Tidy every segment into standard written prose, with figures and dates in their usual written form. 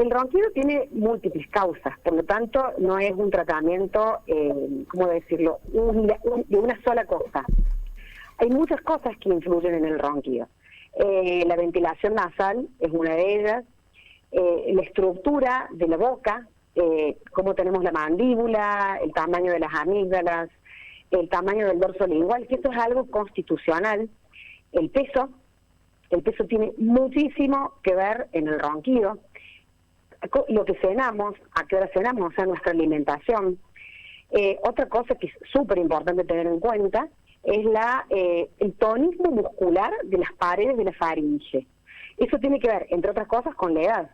el ronquido tiene múltiples causas, por lo tanto no es un tratamiento, ¿cómo decirlo?, de una sola cosa. Hay muchas cosas que influyen en el ronquido. La ventilación nasal es una de ellas, la estructura de la boca, cómo tenemos la mandíbula, el tamaño de las amígdalas, el tamaño del dorso lingual, que esto es algo constitucional. El peso tiene muchísimo que ver en el ronquido. Lo que cenamos, a qué hora cenamos, o sea, nuestra alimentación. Otra cosa que es súper importante tener en cuenta es el tonismo muscular de las paredes de la faringe. Eso tiene que ver, entre otras cosas, con la edad.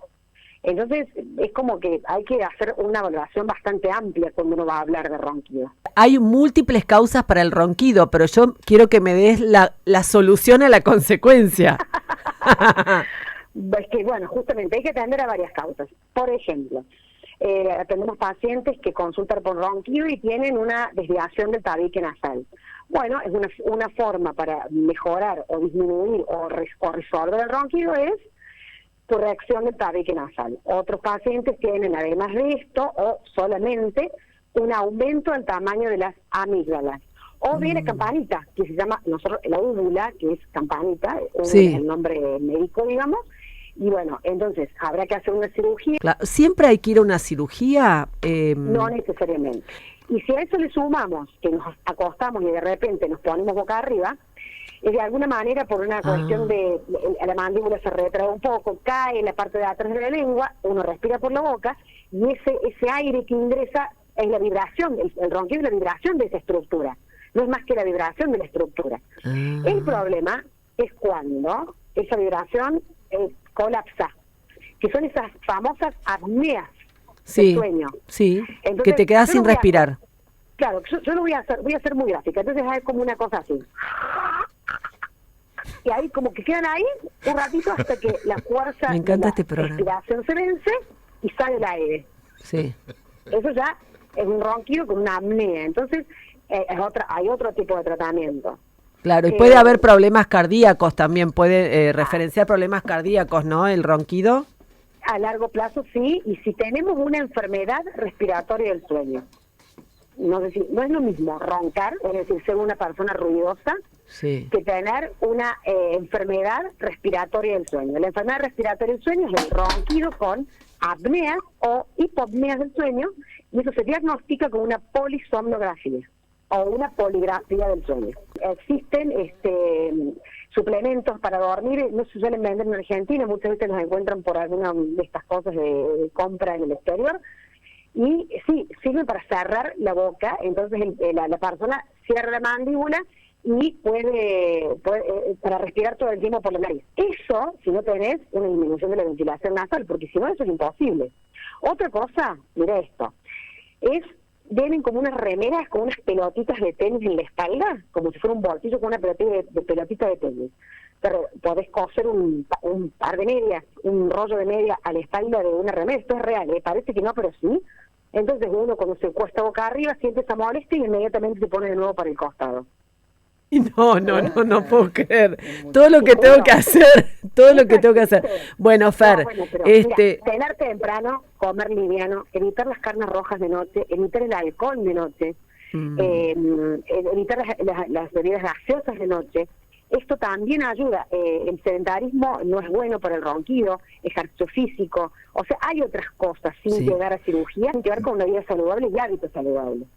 Entonces, es como que hay que hacer una evaluación bastante amplia cuando uno va a hablar de ronquido. Hay múltiples causas para el ronquido, pero yo quiero que me des la solución a la consecuencia. Es que, bueno, justamente hay que atender a varias causas. Por ejemplo, tenemos pacientes que consultan por ronquido y tienen una desviación del tabique nasal. Bueno, es una forma para mejorar o disminuir o resolver el ronquido es corrección del tabique nasal. Otros pacientes tienen, además de esto, o solamente un aumento del tamaño de las amígdalas. O viene campanita, que se llama la úvula, que es campanita, sí, es el nombre médico, digamos. Y bueno, entonces, ¿habrá que hacer una cirugía? Claro. ¿Siempre hay que ir a una cirugía? No necesariamente. Y si a eso le sumamos que nos acostamos y de repente nos ponemos boca arriba, de alguna manera, por una cuestión de la mandíbula se retrae un poco, cae en la parte de atrás de la lengua, uno respira por la boca, y ese aire que ingresa es la vibración, el ronquido es la vibración de esa estructura, no es más que la vibración de la estructura. El problema es cuando esa vibración colapsa, que son esas famosas apneas del sueño. Sí, entonces, que te quedas sin respirar. Claro, yo lo voy a hacer muy gráfica, entonces es como una cosa así. Y ahí como que quedan ahí un ratito hasta que la fuerza de la respiración se vence y sale el aire. Sí. Eso ya es un ronquido con una apnea. Entonces hay otro tipo de tratamiento. Claro, y puede haber problemas cardíacos también, puede referenciar problemas cardíacos, ¿no? El ronquido. A largo plazo sí, y si tenemos una enfermedad respiratoria del sueño. No es lo mismo roncar, es decir, ser una persona ruidosa, sí, que tener una enfermedad respiratoria del sueño. La enfermedad respiratoria del sueño es el ronquido con apneas o hipopneas del sueño, y eso se diagnostica con una polisomnografía o una poligrafía del sueño. Existen suplementos para dormir, no se suelen vender en Argentina, muchas veces los encuentran por alguna de estas cosas de compra en el exterior, y sí, sirven para cerrar la boca, entonces la persona cierra la mandíbula y puede para respirar todo el tiempo por la nariz. Eso, si no tenés una disminución de la ventilación nasal, porque si no, eso es imposible. Otra cosa, mira esto, vienen como unas remeras con unas pelotitas de tenis en la espalda, como si fuera un bolsillo con una pelotita de tenis. Pero podés coser un par de medias, un rollo de media a la espalda de una remera. Esto es real, parece que no, pero sí. Entonces uno cuando se cuesta boca arriba siente esa molestia y inmediatamente se pone de nuevo para el costado. No puedo creer. Todo lo que tengo que hacer, Bueno, Fer, mira, cenar temprano, comer liviano, evitar las carnes rojas de noche, evitar el alcohol de noche, evitar las bebidas gaseosas de noche. Esto también ayuda. El sedentarismo no es bueno para el ronquido, ejercicio físico. O sea, hay otras cosas sin llegar a cirugía, sin que ver con una vida saludable y hábitos saludables.